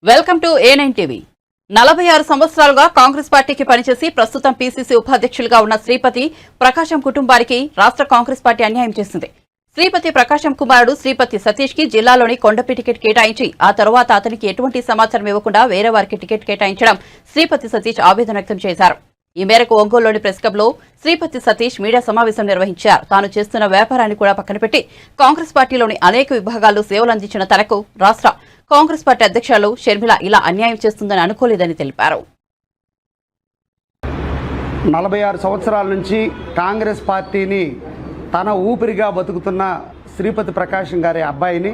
Welcome to A9 TV. 46 సంవత్సరాలుగా కాంగ్రెస్ పార్టీకి పనిచేసి ప్రస్తుతం పీసీసీ ఉపాధ్యక్షులుగా ఉన్న శ్రీపతి ప్రకాశం కుటుంబానికి రాష్ట్ర కాంగ్రెస్ పార్టీ అన్యాయం చేసింది. శ్రీపతి ప్రకాశం కుమారుడు శ్రీపతి సతీష్ కి జిల్లాలోని కొండపి టికెట్ కేటాయించి ఆ తర్వాత అతనికి ఎటువంటి సమాచారం ఇవ్వకుండా వేరే వారికి టికెట్ కేటాయించడం శ్రీపతి సతీష్ ఆవేదన వ్యక్తం చేశారు. ఈ మేరకు ఒంగోలులోని ప్రెస్ క్లబ్ లో శ్రీపతి సతీష్ మీడియా సమావేశం నిర్వహించారు. తాను చేస్తున్న వ్యాపారాన్ని కూడా పక్కన పెట్టి కాంగ్రెస్ పార్టీలోని అనేక విభాగాల్లో సేవలందించిన తనకు రాష్ట్ర కాంగ్రెస్ పార్టీ అధ్యక్షులు షర్మిల ఇలా అన్యాయం చేస్తుందని అనుకోలేదని తెలిపారు. 46 సంవత్సరాల నుంచి కాంగ్రెస్ పార్టీని తన ఊపిరిగా బతుకుతున్న శ్రీపతి ప్రకాశం గారి అబ్బాయిని,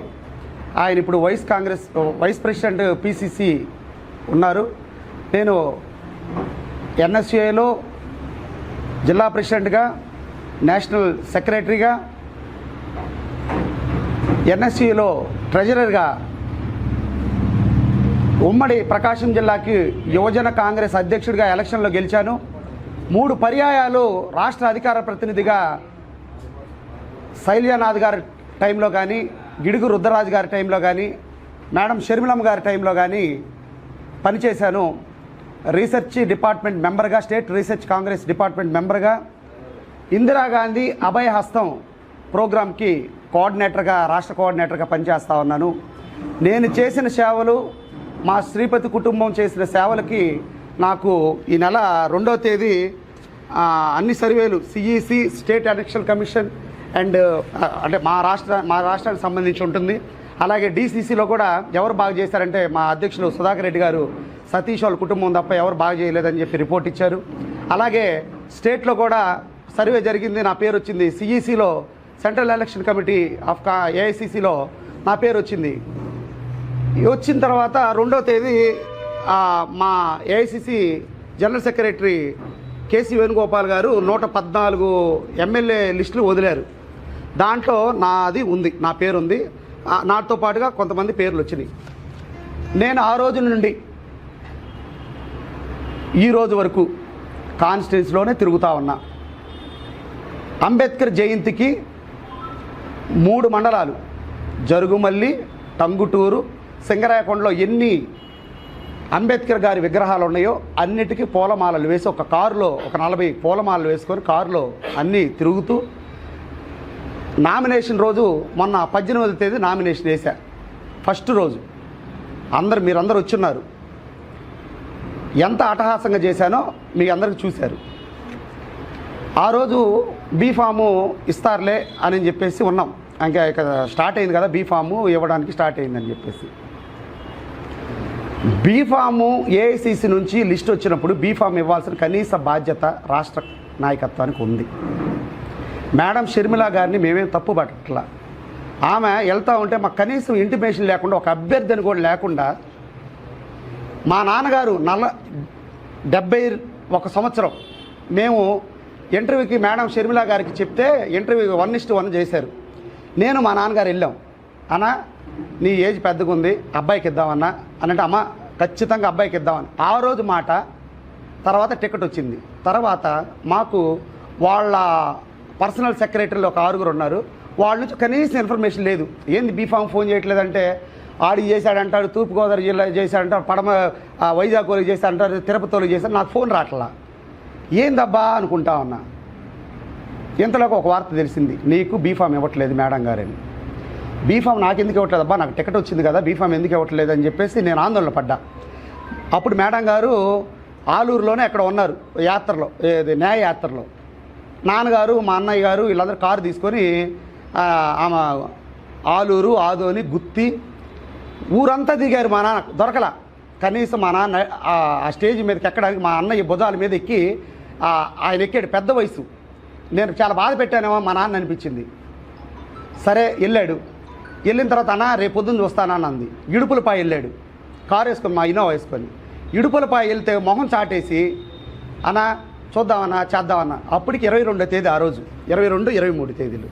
ఆయన ఇప్పుడు వైస్ ప్రెసిడెంట్ పీసీసీ ఉన్నారు. నేను ఎన్ఎస్యూఏలో జిల్లా ప్రెసిడెంట్గా, నేషనల్ సెక్రటరీగా, ఎన్ఎస్యూలో ట్రెజరర్గా, ఉమ్మడి ప్రకాశం జిల్లాకి యువజన కాంగ్రెస్ అధ్యక్షుడిగా ఎలక్షన్లో గెలిచాను. 3 పర్యాయాలు రాష్ట్ర అధికార ప్రతినిధిగా శైల్యానాథ్ గారి టైంలో కానీ, గిడుగు రుద్రరాజు గారి టైంలో కానీ, మేడం షర్మిలమ్మ గారి టైంలో కానీ పనిచేశాను. రీసెర్చ్ డిపార్ట్మెంట్ మెంబర్గా, స్టేట్ రీసెర్చ్ కాంగ్రెస్ డిపార్ట్మెంట్ మెంబర్గా, ఇందిరాగాంధీ అభయ హస్తం ప్రోగ్రాంకి కోఆర్డినేటర్గా, రాష్ట్ర కోఆర్డినేటర్గా పనిచేస్తూ ఉన్నాను. నేను చేసిన సేవలు, మా శ్రీపతి కుటుంబం చేసిన సేవలకి నాకు ఈ నెల 2వ తేదీ అన్ని సర్వేలు CEC, state election commission and అంటే మా రాష్ట్రానికి సంబంధించి ఉంటుంది. అలాగే డీసీసీలో కూడా ఎవరు బాగా చేశారంటే మా అధ్యక్షులు సుధాకర్ రెడ్డి గారు సతీష్ వాళ్ళ కుటుంబం తప్ప ఎవరు బాగా చేయలేదని చెప్పి రిపోర్ట్ ఇచ్చారు. అలాగే స్టేట్లో కూడా సర్వే జరిగింది, నా పేరు వచ్చింది. సిఈసిలో సెంట్రల్ ఎలక్షన్ కమిటీ ఆఫ్ ఏఐసిసిలో నా పేరు వచ్చింది. వచ్చిన తర్వాత 2వ తేదీ మా AICC general secretary K C Venugopal గారు 114 ఎమ్మెల్యే లిస్టులు వదిలారు. దాంట్లో నాది ఉంది, నా పేరు ఉంది. నాతో పాటుగా కొంతమంది పేర్లు వచ్చినాయి. నేను ఆ రోజు నుండి ఈ రోజు వరకు కాన్స్టిట్యున్సీలోనే తిరుగుతూ ఉన్నా. అంబేద్కర్ జయంతికి 3 మండలాలు జరుగుమల్లి, టంగుటూరు, సింగరాయకొండలో ఎన్ని అంబేద్కర్ గారి విగ్రహాలు ఉన్నాయో అన్నిటికీ పూలమాలలు వేసి ఒక కారులో ఒక 40 పూలమాలలు వేసుకొని కారులో అన్నీ తిరుగుతూ, నామినేషన్ రోజు మొన్న 18వ తేదీ నామినేషన్ వేశా. ఫస్ట్ రోజు మీరందరూ వచ్చున్నారు. ఎంత అట్టహాసంగా చేశానో మీ అందరికీ చూశారు. ఆ రోజు బీఫాము ఇస్తారులే అని చెప్పేసి ఉన్నాం. ఇంకా ఇక స్టార్ట్ అయింది కదా, బీఫాము ఇవ్వడానికి స్టార్ట్ అయిందని చెప్పేసి. బీఫాము ఏఐసిసి నుంచి లిస్ట్ వచ్చినప్పుడు బీఫామ్ ఇవ్వాల్సిన కనీస బాధ్యత రాష్ట్ర నాయకత్వానికి ఉంది. మేడం షర్మిల గారిని మేమేం తప్పు పట్టట్లా. ఆమె వెళ్తూ ఉంటే మాకు కనీసం ఇంటిమేషన్ లేకుండా, ఒక అభ్యర్థిని కూడా లేకుండా, మా నాన్నగారు 71 సంవత్సరం మేము ఇంటర్వ్యూకి మేడం షర్మిల గారికి చెప్తే ఇంటర్వ్యూ 1:1 చేశారు. నేను మా నాన్నగారు వెళ్ళాం. అన్న నీ ఏజ్ పెద్దగా ఉంది, అబ్బాయికి ఇద్దామన్నా అనంటే, అమ్మ ఖచ్చితంగా అబ్బాయికి ఇద్దామని ఆ రోజు మాట. తర్వాత టికెట్ వచ్చింది. తర్వాత మాకు వాళ్ళ పర్సనల్ సెక్రటరీలు ఒక 6 ఉన్నారు. వాళ్ళ నుంచి కనీసం ఇన్ఫర్మేషన్ లేదు. ఏంది బీఫామ్ ఫోన్ చేయట్లేదంటే, ఆడి చేశాడంటాడు, తూర్పుగోదావరి జిల్లా చేశాడంటారు, వైజాగ్ వాళ్ళకి చేశాడంటారు, తిరుపతి వాళ్ళకి చేశాడు. నాకు ఫోన్ రావట్లా. ఏందబ్బా అనుకుంటా ఉన్నా. ఇంతలోకి ఒక వార్త తెలిసింది, నీకు బీఫామ్ ఇవ్వట్లేదు మేడం గారని. బీఫామ్ నాకు ఎందుకు ఇవ్వట్లేదు అబ్బా, నాకు టికెట్ వచ్చింది కదా, బీఫామ్ ఎందుకు ఇవ్వట్లేదు అని చెప్పేసి నేను ఆందోళన పడ్డా. అప్పుడు మేడం గారు ఆలూరులోనే ఎక్కడ ఉన్నారు యాత్రలో, న్యాయ యాత్రలో. నాన్నగారు, మా అన్నయ్య గారు వీళ్ళందరూ కారు తీసుకొని ఆమె ఆలూరు, ఆదోని, గుత్తి ఊరంతా దిగారు. మా నాన్న దొరకలా. కనీసం మా నాన్న ఆ స్టేజ్ మీదకి ఎక్కడానికి మా అన్నయ్య భుజాల మీద ఎక్కి ఆయన ఎక్కాడు. పెద్ద వయసు. నేను చాలా బాధ పెట్టానేమో మా నాన్న అనిపించింది. సరే వెళ్ళాడు. వెళ్ళిన తర్వాత అన్న రేపు పొద్దున్న చూస్తానని అంది. ఇడుపులపాయ వెళ్ళాడు కారు వేసుకొని, మా ఇన్నోవా వేసుకొని. ఇడుపులపాయ వెళ్తే మొహం చాటేసి, అన్న చూద్దామన్నా చేద్దామన్నా. అప్పటికి 22వ తేదీ ఆ రోజు, 22, 23 తేదీలు.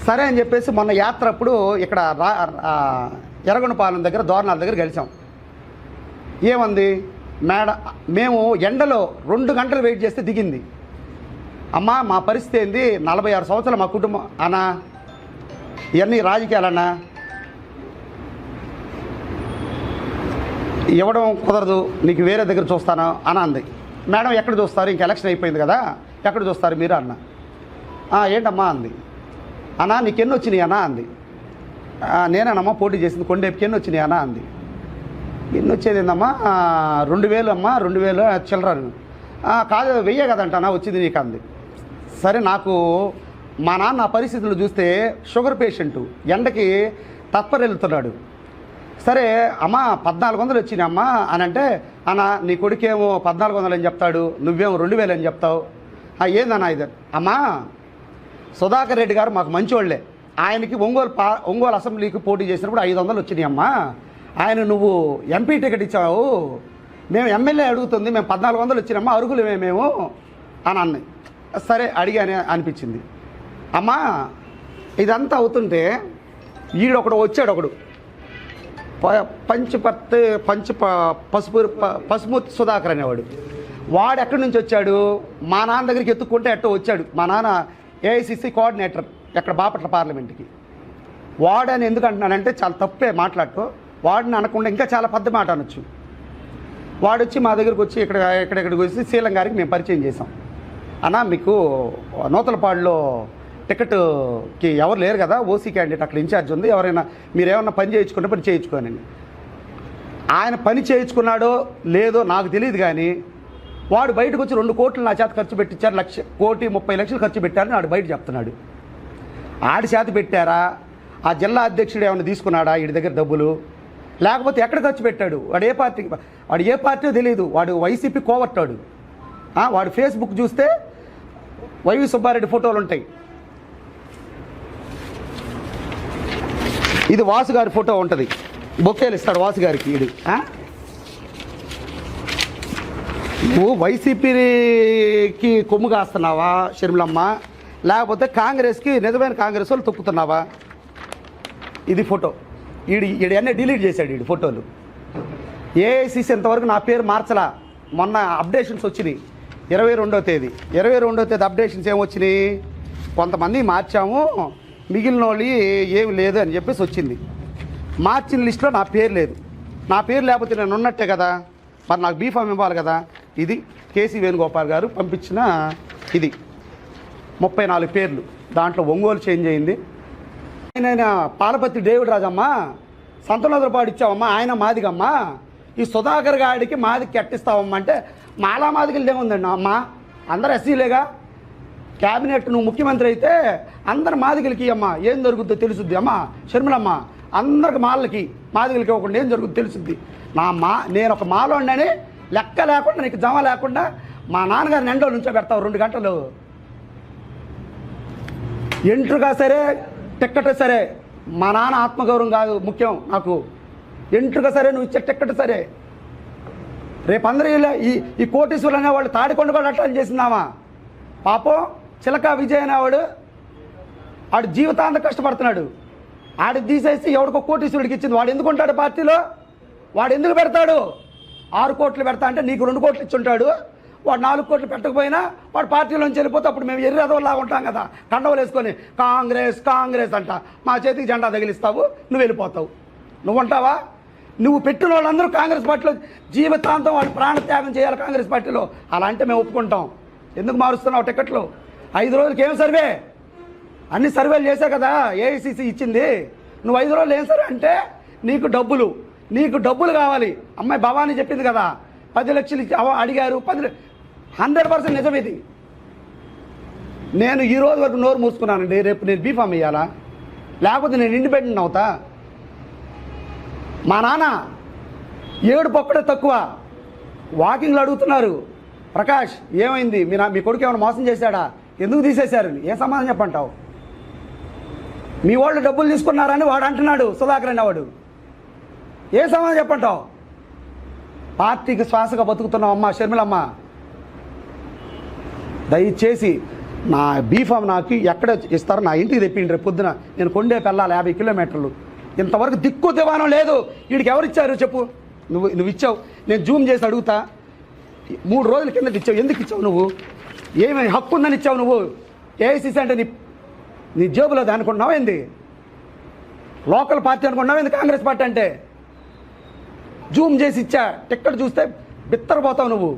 సరే అని చెప్పేసి మొన్న యాత్ర అప్పుడు ఇక్కడ ఎర్రగొండపాలెం దగ్గర దోరణాల దగ్గర కలిసాం. ఏమంది మేము ఎండలో 2 గంటలు వెయిట్ చేస్తే దిగింది. అమ్మ మా పరిస్థితి ఏంది, 46 సంవత్సరాలు మా కుటుంబం. అన్నా ఇవన్నీ రాజకీయాలన్నా, ఇవ్వడం కుదరదు, నీకు వేరే దగ్గర చూస్తాను అని అంది. మేడం ఎక్కడ చూస్తారు, ఇంక ఎలక్షన్ అయిపోయింది కదా, ఎక్కడ చూస్తారు మీరు అన్న. ఏంటమ్మా అంది. అన్నా నీకు ఎన్ని వచ్చినాయి అన్నా అంది. నేనేనమ్మా పోటీ చేసింది కొండేపుకి, ఎన్ని వచ్చినాయి అన్నా అంది. ఎన్ని వచ్చేది ఏందమ్మా, 2000 అమ్మా, 2000 చిల్లరాను. కాదు 1000 కదంటానా వచ్చింది నీకు అంది. సరే నాకు మా నాన్న పరిస్థితులు చూస్తే షుగర్ పేషెంటు, ఎండకి తత్పరెళ్తున్నాడు. సరే అమ్మా 1400 వచ్చినాయి అమ్మా అని అంటే, అన్న నీ కొడుకేమో 1400 అని చెప్తాడు, నువ్వేమో 2000 అని చెప్తావు. ఏందన్నా ఇది. అమ్మా సుధాకర్ రెడ్డి గారు మాకు మంచివాళ్లే, ఆయనకి ఒంగోలు అసెంబ్లీకి పోటీ చేసినప్పుడు 500 వచ్చినాయి అమ్మా. ఆయన నువ్వు ఎంపీ టికెట్ ఇచ్చావు, మేము ఎమ్మెల్యే అడుగుతుంది, మేము 1400 వచ్చినామ్మా, అరుగులు మేము అని అన్నాయి. సరే అడిగానే అనిపించింది. అమ్మా ఇదంతా అవుతుంటే ఈడొకడు వచ్చాడు, ఒకడు పసుమూర్తి సుధాకర్ అనేవాడు. వాడు ఎక్కడి నుంచి వచ్చాడు, మా నాన్న దగ్గరికి ఎత్తుక్కుంటే ఎట్టో వచ్చాడు. మా నాన్న ఏఐసిసి కోఆర్డినేటర్ ఎక్కడ బాపట్ల పార్లమెంట్కి. వాడని ఎందుకు అంటున్నానంటే చాలా తప్పే మాట్లాడుతూ, వాడిని అనకుండా ఇంకా చాలా పెద్ద మాట అనొచ్చు. వాడు వచ్చి మా దగ్గరికి వచ్చి ఇక్కడికి వచ్చి శీలం గారికి మేము పరిచయం చేసాం. అన్నా మీకు నూతలపాడులో టికెట్కి ఎవరు లేరు కదా, ఓసీ క్యాండిడేట్ అక్కడ ఇన్ఛార్జ్ ఉంది, ఎవరైనా మీరేమన్నా పని చేయించుకుంటే పని చేయించుకోనండి. ఆయన పని చేయించుకున్నాడో లేదో నాకు తెలియదు, కానీ వాడు బయటకు వచ్చి 2 కోట్లు నా చేత ఖర్చు పెట్టించారు, 1,30,00,000 ఖర్చు పెట్టారని వాడు బయట చెప్తున్నాడు. ఆడి చేత పెట్టారా, ఆ జిల్లా అధ్యక్షుడు ఏమైనా తీసుకున్నాడా వీడి దగ్గర డబ్బులు, లేకపోతే ఎక్కడ ఖర్చు పెట్టాడు, వాడు ఏ పార్టీ తెలియదు, వాడు వైసీపీ కోవర్టాడు. వాడు ఫేస్బుక్ చూస్తే వైవి సుబ్బారెడ్డి ఫోటోలు ఉంటాయి. ఇది వాసు గారి ఫోటో ఉంటుంది, బొకేలు ఇస్తాడు వాసు గారికి. ఇది నువ్వు వైసీపీకి కొమ్ము కాస్తున్నావా షర్మిలమ్మ, లేకపోతే కాంగ్రెస్కి నిజమైన కాంగ్రెస్ వాళ్ళు తొక్కుతున్నావా? ఇది ఫోటో. ఈడన్నీ డిలీట్ చేశాడు ఈ ఫోటోలు. ఏఐసిసి ఇంతవరకు నా పేరు మార్చలా. మొన్న అప్డేషన్స్ వచ్చినాయి 22వ తేదీ. 22వ తేదీ అప్డేషన్స్ ఏమొచ్చినాయి, కొంతమంది మార్చాము, మిగిలిన వాళ్ళు ఏమి లేదు అని చెప్పేసి వచ్చింది. మార్చిన లిస్టులో నా పేరు లేదు. నా పేరు లేకపోతే నేను ఉన్నట్టే కదా, మరి నాకు బీఫామ్ ఇవ్వాలి కదా. ఇది కేసీ వేణుగోపాల్ గారు పంపించిన ఇది 34 పేర్లు. దాంట్లో ఒంగోలు చేంజ్ అయింది. ఆయన పాలపత్రి డేవిడ్ రాజమ్మా, సంతనోదరపాడు ఇచ్చావమ్మా, ఆయన మాదిగమ్మా. ఈ సుధాకర్ గాడికి మాదికి కట్టిస్తావమ్మా అంటే, మాలా మాదిగలు ఏముందండి అమ్మా, అందరు ఎస్సీలేగా. క్యాబినెట్ నువ్వు ముఖ్యమంత్రి అయితే అందరు మాదిగలకి అమ్మా, ఏం జరుగుద్దో తెలుసుద్ది అమ్మా షర్మిలమ్మ. అందరికి మాలకి మాదిగలకి ఇవ్వకుండా ఏం జరుగుద్దో తెలుసుద్ది. నేను ఒక మాలోండని లెక్క లేకుండా, నీకు జమ లేకుండా మా నాన్నగారిని ఎండో నుంచో పెడతావు 2 గంటలు. ఎంట్రుగా సరే టిక్కెట్ సరే, మా నాన్న ఆత్మగౌరవం కాదు ముఖ్యం నాకు. ఎంట్రుగా సరే నువ్వు ఇచ్చే టిక్కెట్ సరే. రేపు అందరూ ఈ కోటీశ్వరులు అనేవాళ్ళు తాడికొండ కూడా అట్లా చేసిందామా. పాపం చిలక విజయ్ అనేవాడు, ఆడు జీవితాంతం కష్టపడుతున్నాడు. ఆడి తీసేసి ఎవడికో కోటీశ్వరుడికి ఇచ్చింది. వాడు ఎందుకు ఉంటాడు పార్టీలో, వాడు ఎందుకు పెడతాడు? 6 కోట్లు పెడతా అంటే నీకు 2 కోట్లు ఇచ్చుంటాడు. వాడు 4 కోట్లు పెట్టకపోయినా వాడు పార్టీలోంచి వెళ్ళిపోతే అప్పుడు మేము ఎర్రదోలాగా ఉంటాం కదా, కండవలు వేసుకొని కాంగ్రెస్ కాంగ్రెస్ అంట. మా చేతికి జెండా తగిలిస్తావు, నువ్వు వెళ్ళిపోతావు. నువ్వు ఉంటావా? నువ్వు పెట్టిన వాళ్ళందరూ కాంగ్రెస్ పార్టీలో జీవితాంతం వాళ్ళు ప్రాణత్యాగం చేయాలి కాంగ్రెస్ పార్టీలో. అలా అంటే మేము ఒప్పుకుంటాం. ఎందుకు మారుస్తున్నావు టికెట్లు? 5 రోజులకి ఏం సర్వే? అన్ని సర్వేలు చేశా కదా ఏఐసిసి ఇచ్చింది. నువ్వు 5 రోజులు ఏం సర్వే అంటే నీకు డబ్బులు కావాలి. అమ్మాయి భవానీ చెప్పింది కదా 10 లక్షలు అడిగారు. 100% నిజం ఇది. నేను ఈ రోజు వరకు నోరు మూసుకున్నానండి. రేపు నేను బీఫామ్ ఇవ్వాలా, లేకపోతే నేను ఇండిపెండెంట్ అవుతా. మా నాన్న 7 పొక్కడే తక్కువ. వాకింగ్లు అడుగుతున్నారు, ప్రకాష్ ఏమైంది, మీ కొడుకు ఏమైనా మోసం చేశాడా, ఎందుకు తీసేశారు? ఏ సమాధానం చెప్పంటావు? మీ వాళ్ళు డబ్బులు తీసుకున్నారని వాడు అంటున్నాడు, సుధాకర్ అనేవాడు. ఏ సమాధానం చెప్పంటావు? పార్టీకి శ్వాసగా బతుకుతున్నావమ్మా షర్మిలమ్మ. దయచేసి నా బీఫామ్ నాకు ఎక్కడ ఇస్తారో నా ఇంటికి తెప్పిండి. రేపు పొద్దున నేను కొండే పెళ్ళాలి 50 కిలోమీటర్లు. ఇంతవరకు దిక్కు దివానం లేదు. వీడికి ఎవరు ఇచ్చారు చెప్పు? నువ్వు ఇచ్చావు. నేను జూమ్ చేసి అడుగుతా. 3 రోజుల కిందకి ఇచ్చావు. ఎందుకు ఇచ్చావు? నువ్వు ఏమి హక్కు ఉందని ఇచ్చావు? నువ్వు ఏఐసిసి అంటే నీ జేబులో అనుకుంటున్నావు ఏంది? లోకల్ పార్టీ అనుకుంటున్నావు ఏంది కాంగ్రెస్ పార్టీ అంటే? జూమ్ చేసి ఇచ్చా, టిక్కెట్ చూస్తే బిత్తరపోతావు నువ్వు.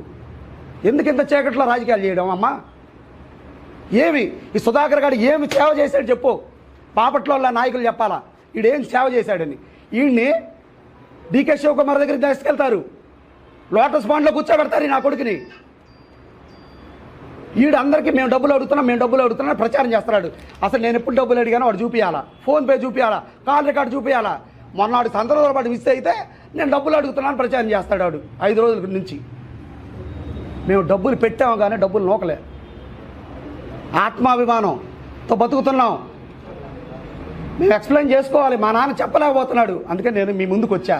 ఎందుకు ఇంత చీకట్లో రాజకీయాలు చేయడం అమ్మా? ఏమి ఈ సుధాకర్ గారు ఏమి సేవ చేశాడు చెప్పు. బాపట్లో నాయకులు చెప్పాలా ఈడేం సేవ చేశాడని. ఈయన్ని డీకే శివకుమార్ దగ్గరికి తీసుకెళ్తారు, లోటస్ పాండ్లో కూర్చోబెడతారు నా కొడుకుని. ఈడు అందరికీ మేము డబ్బులు అడుగుతున్నాం ప్రచారం చేస్తున్నాడు. అసలు నేను ఎప్పుడు డబ్బులు అడిగానో వాడు చూపించాలా, ఫోన్పే చూపించాలా, కాల్ రికార్డు చూపించాలా. మొన్నవాడు సందర్భంలో పాటు మిస్ అయితే నేను డబ్బులు అడుగుతున్నాను ప్రచారం చేస్తాడు వాడు 5 రోజుల నుంచి. మేము డబ్బులు పెట్టాము కానీ డబ్బులు నోకలే. ఆత్మాభిమానంతో బతుకుతున్నాం. మేము ఎక్స్ప్లెయిన్ చేసుకోవాలి, మా నాన్న చెప్పలేకపోతున్నాడు. అందుకని నేను మీ ముందుకు వచ్చా.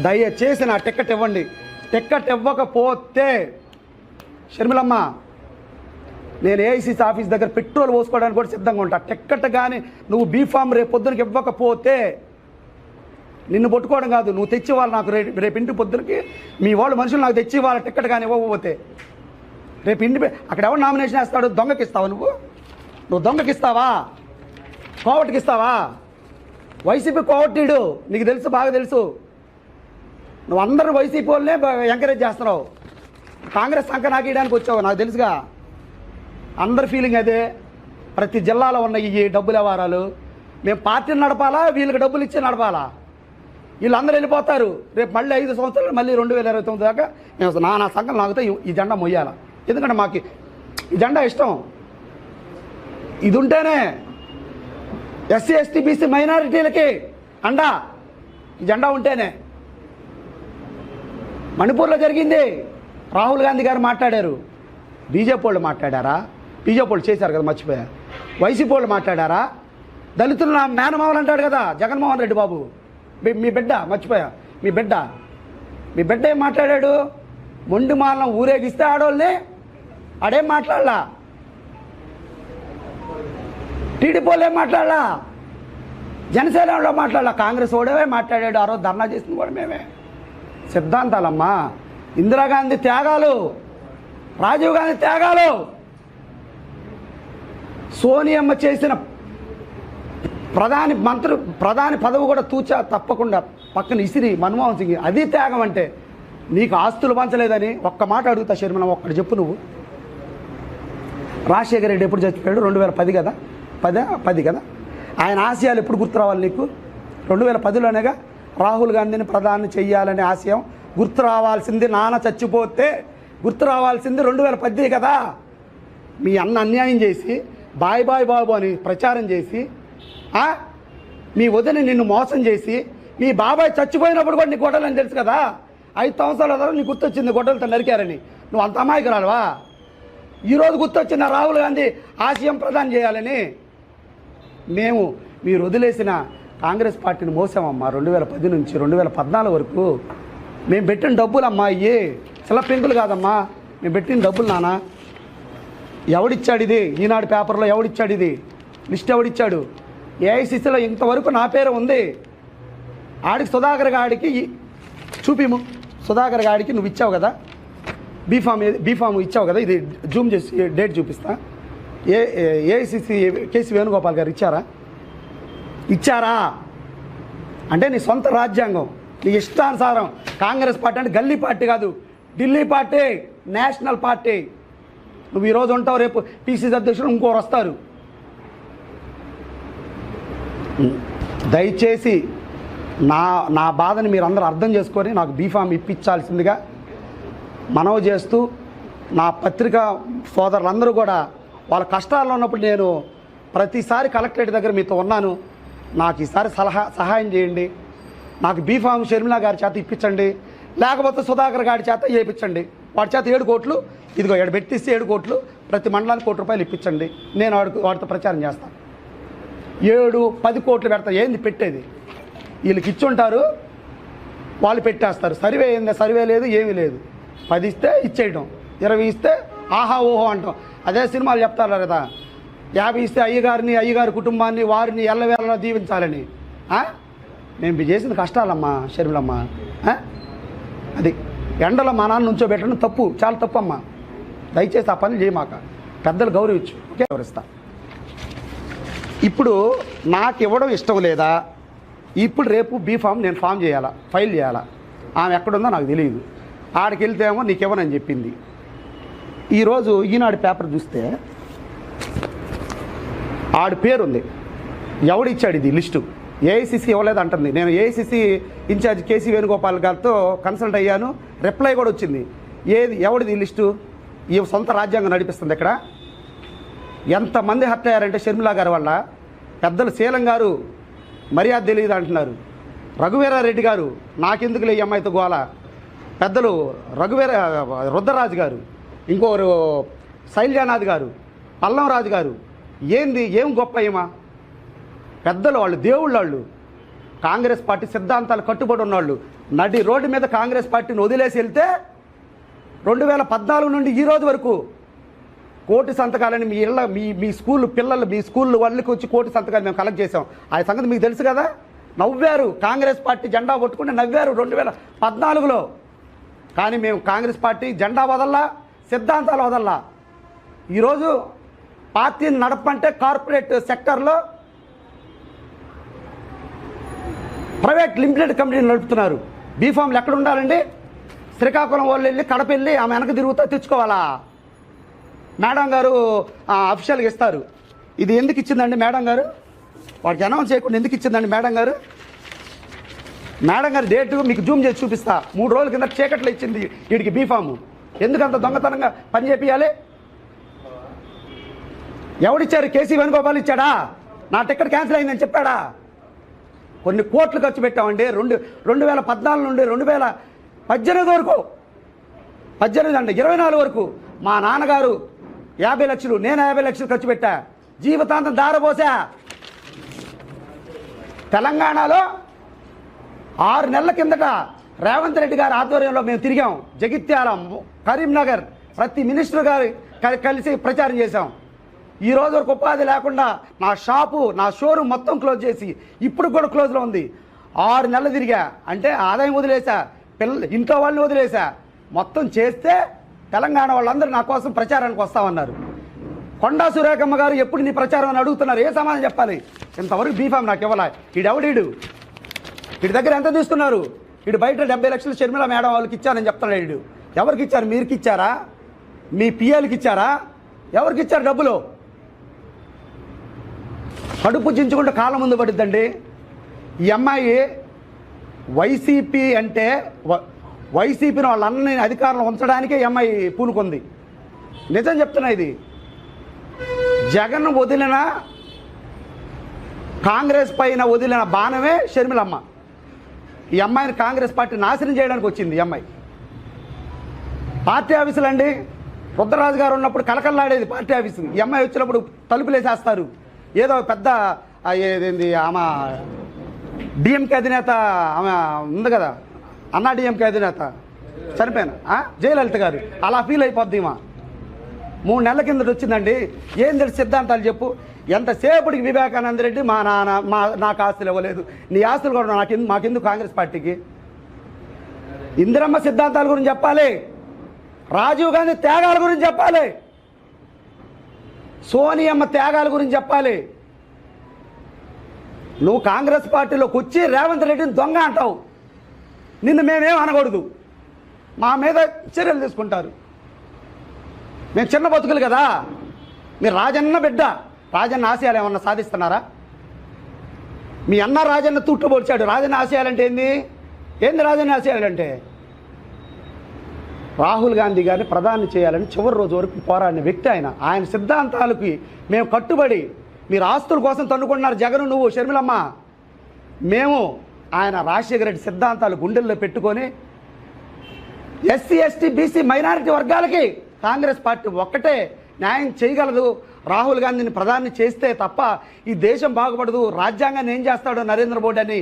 దయచేసి నా టిక్కెట్ ఇవ్వండి. టిక్కెట్ ఇవ్వకపోతే షర్మిలమ్మ నేను ఏఐసీసీ ఆఫీస్ దగ్గర పెట్రోల్ పోసుకోవడానికి కూడా సిద్ధంగా ఉంటా. టిక్కెట్ కానీ నువ్వు బీఫామ్ రేపు పొద్దునకి ఇవ్వకపోతే నిన్ను పట్టుకోవడం కాదు, నువ్వు తెచ్చివ్వాలి నాకు. రేపు ఇంటి పొద్దునకి మీ వాళ్ళు మనుషులు నాకు తెచ్చివ్వాలి టిక్కెట్ కానీ ఇవ్వకపోతే. రేపు ఇంటి అక్కడ ఎవరు నామినేషన్ వేస్తాడు? దొంగకి ఇస్తావా నువ్వు దొంగకి ఇస్తావా? కోవటికి ఇస్తావా? వైసీపీ కోవట్టీడు నీకు తెలుసు, బాగా తెలుసు. నువ్వు అందరూ వైసీపీ వాళ్ళనే ఎంకరేజ్ చేస్తున్నావు. కాంగ్రెస్ సంఖ నాకేయడానికి వచ్చావు, నాకు తెలుసుగా. అందరి ఫీలింగ్ అదే. ప్రతి జిల్లాలో ఉన్న ఈ డబ్బుల వ్యవహారాలు మేము పార్టీని నడపాలా, వీళ్ళకి డబ్బులు ఇచ్చి నడపాలా? వీళ్ళందరూ వెళ్ళిపోతారు. రేపు మళ్ళీ 5 సంవత్సరాలు మళ్ళీ 2029 దాకా మేము నా సంఘం లాగితే ఈ జెండా మొయ్యాల. ఎందుకంటే మాకు ఈ జెండా ఇష్టం. ఇది ఉంటేనే ఎస్సీ ఎస్టీ బీసీ మైనారిటీలకి అండా. ఈ జెండా ఉంటేనే. మణిపూర్లో జరిగింది, రాహుల్ గాంధీ గారు మాట్లాడారు. బీజేపీ వాళ్ళు మాట్లాడారా? బీజేపీ వాళ్ళు చేశారు కదా, మర్చిపోయా. వైసీపీ వాళ్ళు మాట్లాడారా? దళితులు నా మేనమావలు అంటాడు కదా జగన్మోహన్ రెడ్డి బాబు. మీ బిడ్డ, మర్చిపోయా, మీ బిడ్డ ఏం మాట్లాడాడు? మొండి మాలను ఊరేగిస్తే ఆడోళ్ళని ఆడేం మాట్లాడలా. టీడీపీ వాళ్ళు ఏం మాట్లాడలా, జనసేన వాళ్ళు మాట్లాడలా, కాంగ్రెస్ ఓడవే మాట్లాడాడు. ఆ రోజు ధర్నా చేసింది కూడా మేమే. సిద్ధాంతాలమ్మా. ఇందిరాగాంధీ త్యాగాలు, రాజీవ్ గాంధీ త్యాగాలు, సోనియమ్మ చేసిన ప్రధాని పదవి కూడా తూచా తప్పకుండా పక్కన ఇసిరి మన్మోహన్ సింగ్. అది త్యాగం అంటే. నీకు ఆస్తులు పంచలేదని ఒక్క మాట అడుగుతా షర్మిల, ఒక్కటి చెప్పు నువ్వు. రాజశేఖర రెడ్డి ఎప్పుడు చచ్చిపోయాడు? 2010 కదా, 10 కదా. ఆయన ఆశయాలు ఎప్పుడు గుర్తు రావాలి నీకు? 2010లోనేగా రాహుల్ గాంధీని ప్రధాని చెయ్యాలనే ఆశయం గుర్తు రావాల్సింది. నాన్న చచ్చిపోతే గుర్తు రావాల్సింది 2010 కదా. మీ అన్న అన్యాయం చేసి బాయ్ బాబు అని ప్రచారం చేసి, మీ వదిన నిన్ను మోసం చేసి, మీ బాబాయ్ చచ్చిపోయినప్పుడు కూడా నీ గొడ్డలని తెలుసు కదా. 5 సంవత్సరాల తర్వాత నీకు గుర్తొచ్చింది గొడ్డలతో నరికారని. నువ్వు అంత అమాయకురాలువా? ఈరోజు గుర్తొచ్చిన రాహుల్ గాంధీ ఆశయం ప్రదానం చేయాలని. మేము మీరు వదిలేసిన కాంగ్రెస్ పార్టీని మోసామమ్మా. 2010 నుంచి 2014 వరకు మేము పెట్టిన డబ్బులు అమ్మా, ఇవి చిల్ల పెంకులు కాదమ్మా. మేము పెట్టిన డబ్బులు నాన్న. ఎవడిచ్చాడు ఇది? ఈనాడు పేపర్లో ఎవడిచ్చాడు ఇది? లిస్ట్ ఎవడిచ్చాడు? ఏఐసిసిలో ఇంతవరకు నా పేరు ఉంది. ఆడికి సుధాకర్ గాడికి చూపిము. సుధాకర్ గాడికి నువ్వు ఇచ్చావు కదా బీఫామ్ ఇచ్చావు కదా. ఇది జూమ్ చేసి డేట్ చూపిస్తా. ఏఐసిసి కేసీ వేణుగోపాల్ గారు ఇచ్చారా? అంటే నీ సొంత రాజ్యాంగం, నీ ఇష్టానుసారం. కాంగ్రెస్ పార్టీ అంటే గల్లీ పార్టీ కాదు, ఢిల్లీ పార్టీ, నేషనల్ పార్టీ. నువ్వు ఈరోజు ఉంటావు, రేపు పిసిసి అధ్యక్షులు ఇంకోరు వస్తారు. దయచేసి నా బాధని మీరు అందరూ అర్థం చేసుకొని నాకు బీఫామ్ ఇప్పించాల్సిందిగా మనవి చేస్తూ, నా పత్రికా సోదరులందరూ కూడా వాళ్ళ కష్టాల్లో ఉన్నప్పుడు నేను ప్రతిసారి కలెక్టరేట్ దగ్గర మీతో ఉన్నాను. నాకు ఈసారి సహాయం చేయండి. నాకు బీఫామ్ షర్మిల గారి చేత ఇప్పించండి, లేకపోతే సుధాకర్ గారి చేత చేయించండి. వాడి చేత 7 కోట్లు, ఇదిగో 7 పెట్టిస్తే 7 కోట్లు, ప్రతి మండలానికి ₹1 ఇప్పించండి. నేను వాడితో ప్రచారం చేస్తాను. 7-10 కోట్లు పెడతా. ఏంది పెట్టేది? వీళ్ళకి ఇచ్చుంటారు, వాళ్ళు పెట్టేస్తారు. సర్వే ఏంది? సర్వే లేదు, ఏమీ లేదు. 10 ఇస్తే ఇచ్చేయటం, 20 ఇస్తే ఆహా ఓహో అంటాం. అదే సినిమాలు చెప్తారు కదా, 50 ఇస్తే అయ్యగారి కుటుంబాన్ని వారిని ఎల్లవేళలా దీవించాలని. మేము చేసిన కష్టాలమ్మా షర్మిలమ్మ. అది ఎండలో మా నాన్న నుంచో పెట్టడం తప్పు, చాలా తప్పు అమ్మా. దయచేసి ఆ పని చేయమాక. పెద్దలు గౌరవించు, ఓకే? గౌరవిస్తా. ఇప్పుడు నాకు ఇవ్వడం ఇష్టం లేదా? ఇప్పుడు రేపు బీఫామ్ నేను ఫైల్ చేయాలా? ఆమె ఎక్కడుందో నాకు తెలియదు. ఆడికి వెళ్తేమో నీకెవరని చెప్పింది. ఈరోజు ఈనాడు పేపర్ చూస్తే ఆడి పేరుంది. ఎవడిచ్చాడు ఇది లిస్టు? ఏఐసిసి ఇవ్వలేదు అంటుంది. నేను ఏఐసిసి ఇన్ఛార్జ్ కేసీ వేణుగోపాల్ గారితో కన్సల్ట్ అయ్యాను, రిప్లై కూడా వచ్చింది. ఎవడిది లిస్టు? ఈ సొంత రాజ్యాంగం నడిపిస్తుంది ఇక్కడ. ఎంతమంది హత్య అయ్యారంటే షర్మిలా గారి వల్ల. పెద్దలు శీలం గారు మర్యాద తెలియదు అంటున్నారు. రఘువీరారెడ్డి గారు నాకెందుకులే ఈ అమ్మాయితో గోల. పెద్దలు రుద్రరాజు గారు, ఇంకోరు శైలజానాథ్ గారు, పల్లంరాజు గారు. ఏం గొప్ప ఏమా పెద్దలు, వాళ్ళు దేవుళ్ళు. వాళ్ళు కాంగ్రెస్ పార్టీ సిద్ధాంతాలు కట్టుబడి ఉన్నవాళ్ళు. నడి రోడ్డు మీద కాంగ్రెస్ పార్టీని వదిలేసి వెళ్తే 2014 నుండి ఈ రోజు వరకు కోటి సంతకాలని మీ స్కూల్ పిల్లలు, మీ స్కూల్ వాళ్ళకి వచ్చి కోటి సంతకాలు మేము కలెక్ట్ చేసాం. ఆ సంగతి మీకు తెలుసు కదా. నవ్వారు, కాంగ్రెస్ పార్టీ జెండా పట్టుకుంటే నవ్వారు 2014లో. కానీ మేము కాంగ్రెస్ పార్టీ జెండా వదల్లా, సిద్ధాంతాలు వదల్లా. ఈరోజు పార్టీని నడపంటే కార్పొరేట్ సెక్టర్లో ప్రైవేట్ లిమిటెడ్ కంపెనీలు నడుపుతున్నారు. బీఫామ్లు ఎక్కడ ఉండాలండి? శ్రీకాకుళం వాళ్ళు వెళ్ళి కడప వెళ్ళి ఆమె వెనక తిరుగుతా తెచ్చుకోవాలా? మేడం గారు అఫీషియల్గా ఇస్తారు. ఇది ఎందుకు ఇచ్చిందండి మేడం గారు? వాడికి అనౌన్స్ చేయకుండా ఎందుకు ఇచ్చిందండి మేడం గారు? మేడం గారు డేటు మీకు జూమ్ చేసి చూపిస్తా. 3 రోజుల కింద చీకట్లో ఇచ్చింది వీడికి బీఫాము. ఎందుకంత దొంగతనంగా పని చేపియాలి? ఎవడిచ్చారు? కేసీ వేణుగోపాల్ ఇచ్చాడా? నా టికెట్ క్యాన్సిల్ అయిందని చెప్పాడా? కొన్ని కోట్లు ఖర్చు పెట్టామండి. 2014 నుండి 2018 వరకు, 18 అంటే 24 వరకు మా నాన్నగారు 50 లక్షలు, నేను 50 లక్షలు ఖర్చు పెట్టా. జీవితాంతం దారపోసా. తెలంగాణలో 6 నెలల కిందట రేవంత్ రెడ్డి గారి ఆధ్వర్యంలో మేము తిరిగాం. జగిత్యాల, కరీంనగర్ ప్రతి మినిస్టర్ గారు కలిసి ప్రచారం చేశాం. ఈ రోజు వరకు ఉపాధి లేకుండా నా షాపు, నా షోరూమ్ మొత్తం క్లోజ్ చేసి ఇప్పుడు కూడా క్లోజ్లో ఉంది. 6 నెలలు తిరిగా. అంటే ఆదాయం వదిలేసా, ఇంట్లో వాళ్ళని వదిలేసా. మొత్తం చేస్తే తెలంగాణ వాళ్ళందరూ నా కోసం ప్రచారానికి వస్తామన్నారు. కొండా సురేఖమ్మ గారు ఎప్పుడు నీ ప్రచారం అని అడుగుతున్నారు. ఏ సమాధానం చెప్పాలి? ఇంతవరకు బీఫామ్ నాకు ఇవ్వాలా. ఈడెవడీడు? వీడి దగ్గర ఎంత తీసుకున్నారు? వీడు బయట 70 లక్షలు షర్మిల మేడం వాళ్ళకి ఇచ్చారని చెప్తున్నాడు. వీడు ఎవరికి ఇచ్చారు? మీరుకి ఇచ్చారా? మీ పిఎల్కి ఇచ్చారా? ఎవరికి ఇచ్చారు డబ్బులు? కడుపు చించుకుంటే కాలం ముందు పడుద్దండి. ఈ అమ్మాయి వైసీపీ అంటే వైసీపీని వాళ్ళన్ని అధికారంలో ఉంచడానికే ఈ అమ్మాయి పూనుకుంది. నిజం చెప్తున్నా. ఇది జగన్ వదిలిన, కాంగ్రెస్ పైన వదిలిన బాణమే షర్మిలమ్మ. ఈ అమ్మాయిని కాంగ్రెస్ పార్టీ నాశనం చేయడానికి వచ్చింది ఈ అమ్మాయి. పార్టీ ఆఫీసులు అండి, రుద్రరాజు గారు ఉన్నప్పుడు కలకల్లాడేది పార్టీ ఆఫీసు. ఈ అమ్మాయి వచ్చినప్పుడు తలుపులేసేస్తారు. ఏదో పెద్ద ఏదేంది ఆమె డిఎంకే అధినేత ఆమె ఉంది కదా, అన్నా డిఎంకే అధినేత చనిపోయిన జయలలిత గారు అలా ఫీల్ అయిపోద్ది. మా 3 నెలల కిందట వచ్చిందండి. ఏం తెలుసు సిద్ధాంతాలు చెప్పు? ఎంతసేపటికి వివేకానంద రెడ్డి మా నాన్న నాకు ఆస్తులు ఇవ్వలేదు, నీ ఆస్తులు కూడా మాకెందుకు కాంగ్రెస్ పార్టీకి? ఇందిరమ్మ సిద్ధాంతాల గురించి చెప్పాలి, రాజీవ్ గాంధీ త్యాగాల గురించి చెప్పాలి, సోనియమ్మ త్యాగాల గురించి చెప్పాలి. నువ్వు కాంగ్రెస్ పార్టీలోకి వచ్చి రేవంత్ రెడ్డిని దొంగ అంటావు. నిన్ను మేమేం అనకూడదు, మా మీద చర్యలు తీసుకుంటారు. మేము చిన్న బతుకులు కదా. మీరు రాజన్న బిడ్డ, రాజన్న ఆశయాలు ఏమన్నా సాధిస్తున్నారా? మీ అన్న రాజన్న తుట్టుబొడిచాడు. రాజన్న ఆశయాలంటే ఏంది రాజన్న ఆశయాలంటే? రాహుల్ గాంధీ గారిని ప్రధాని చేయాలని చివరి రోజు వరకు పోరాడిన వ్యక్తి ఆయన. ఆయన సిద్ధాంతాలకి మేము కట్టుబడి, మీరు ఆస్తుల కోసం తన్నుకుంటున్నారు జగన్, నువ్వు షర్మిలమ్మ. మేము ఆయన రాజశేఖర రెడ్డి సిద్ధాంతాలు గుండెల్లో పెట్టుకొని ఎస్సీ ఎస్టీ బీసీ మైనారిటీ వర్గాలకి కాంగ్రెస్ పార్టీ ఒక్కటే న్యాయం చేయగలదు. రాహుల్ గాంధీని ప్రధాని చేస్తే తప్ప ఈ దేశం బాగుపడదు. రాజ్యాంగాన్ని ఏం చేస్తాడో నరేంద్ర మోడీ అని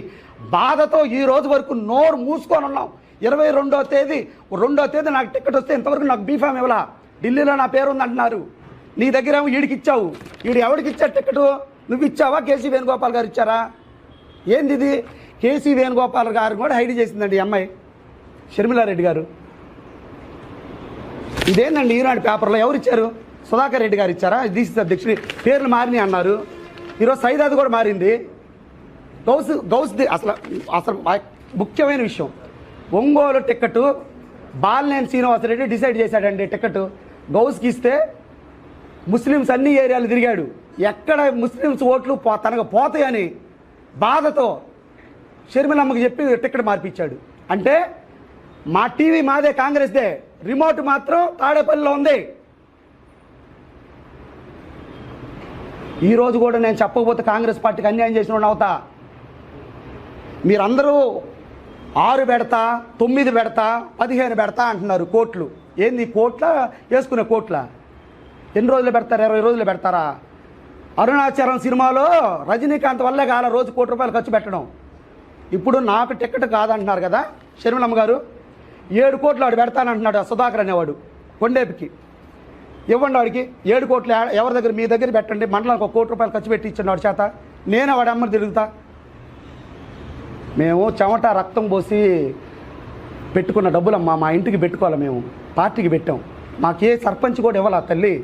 బాధతో ఈ రోజు వరకు నోరు మూసుకొని ఉన్నాం. 22వ తేదీ నాకు టికెట్ వస్తే ఇంతవరకు నాకు బీఫామ్ ఇవ్వాల. ఢిల్లీలో నా పేరు ఉంది అంటున్నారు. నీ దగ్గర ఏమో ఈడికి ఇచ్చావు. ఈడు ఎవరికి ఇచ్చారు టికెట్? నువ్వు ఇచ్చావా? కేసీ వేణుగోపాల్ గారు ఇచ్చారా? ఏంది ఇది? కేసీ వేణుగోపాల్ గారు కూడా హైడ్ చేసిందండి ఈ అమ్మాయి షర్మిలారెడ్డి గారు. ఇదేందండి ఈనాడు పేపర్లో ఎవరు ఇచ్చారు? సుధాకర్ రెడ్డి గారు ఇచ్చారా? డీసీసీ అధ్యక్షుడి పేర్లు మారినాయి అన్నారు. ఈరోజు సైదాది కూడా మారింది. గౌస్ అసలు ముఖ్యమైన విషయం, ఒంగోలు టిక్కెట్ బాలినేని శ్రీనివాసరెడ్డి డిసైడ్ చేశాడండి. టిక్కెట్ గౌస్కి ఇస్తే ముస్లిమ్స్ అన్ని ఏరియాలు తిరిగాడు. ఎక్కడ ముస్లిమ్స్ ఓట్లు తనకు పోతాయని బాధతో షర్మిలమ్మకి చెప్పి టిక్కెట్ మార్పించాడు. అంటే మా టీవీ మాదే, కాంగ్రెస్దే, రిమోట్ మాత్రం తాడేపల్లిలో ఉంది. ఈరోజు కూడా నేను చెప్పకపోతే కాంగ్రెస్ పార్టీకి అన్యాయం చేసిన అవుతా. మీరందరూ 6 పెడతా, 9 పెడతా, 15 పెడతా అంటున్నారు. కోట్లు ఏంది? కోట్ల వేసుకునే కోట్ల ఎన్ని రోజులు పెడతారు? 20 రోజులు పెడతారా? అరుణాచలం సినిమాలో రజనీకాంత్ వల్లే కాల రోజు ₹1 ఖర్చు పెట్టడం. ఇప్పుడు నాకు టికెట్ కాదంటున్నారు కదా షర్మిలమ్మ గారు. 7 కోట్లు వాడు పెడతానంటున్నాడు సుధాకర్ అనేవాడు కొండేపుకి. ఇవ్వండి వాడికి 7 కోట్లు. ఎవరి దగ్గర? మీ దగ్గర పెట్టండి. మండలానికి ₹1 ఖర్చు పెట్టి ఇచ్చిన వాడి చేత నేనే వాడి అమ్మని తిరుగుతా. మేము చెమట రక్తం పోసి పెట్టుకున్న డబ్బులమ్మా, మా ఇంటికి పెట్టుకోవాలి. మేము పార్టీకి పెట్టాం. మాకే సర్పంచ్ కూడా ఇవ్వాలా తల్లి.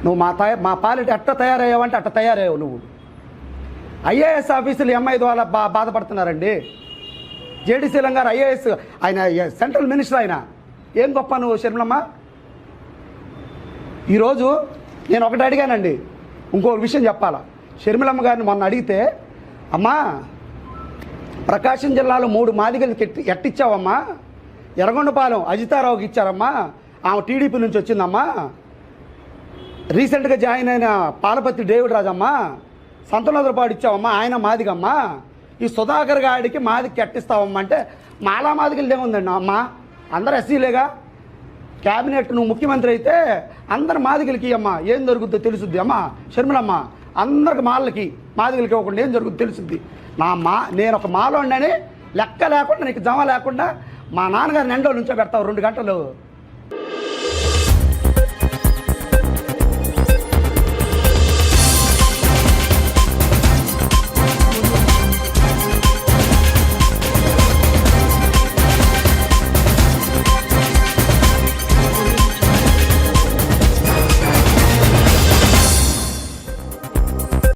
నువ్వు మా పాలిట ఎట్ట తయారయ్యావంటే అట్ట తయారయ్యావు నువ్వు. ఐఏఎస్ ఆఫీసులు ఎంఐ ద్వారా బాధపడుతున్నారండి. జేడీ శీలం గారు ఐఏఎస్, ఆయన సెంట్రల్ మినిస్టర్. ఆయన ఏం గొప్ప నువ్వు షర్మిలమ్మ. ఈరోజు నేను ఒకటి అడిగానండి, ఇంకో విషయం చెప్పాలా. షర్మిలమ్మ గారిని మొన్న అడిగితే, అమ్మా ప్రకాశం జిల్లాలో 3 మాదిగలకి ఎట్టిచ్చావమ్మా? ఎర్రగొండపాలెం అజితారావుకి ఇచ్చారమ్మా, ఆమె టీడీపీ నుంచి వచ్చిందమ్మా. రీసెంట్గా జాయిన్ అయిన పాలపత్రి డేవిడ్ రాజమ్మా సంతనోదరపాడు ఇచ్చావమ్మా, ఆయన మాదిగమ్మా. ఈ సుధాకర్ గాడికి మాదికి ఎట్టిస్తావమ్మా అంటే, మాలా మాదిగలు ఏముందండి అమ్మ, అందరు ఎస్సీలేగా. క్యాబినెట్ నువ్వు ముఖ్యమంత్రి అయితే అందరు మాదిగలకి అమ్మా, ఏం జరుగుద్దో తెలుసుద్ది అమ్మా షర్మిలమ్మ. అందరికి మాలకి మాదిగలకి ఇవ్వకుండా ఏం జరుగుద్దో తెలుసుద్ది. నేను ఒక మాలోండని లెక్క లేకుండా, నీకు జమ లేకుండా మా నాన్నగారిని ఎండో నుంచో పెడతావు 2 గంటలు.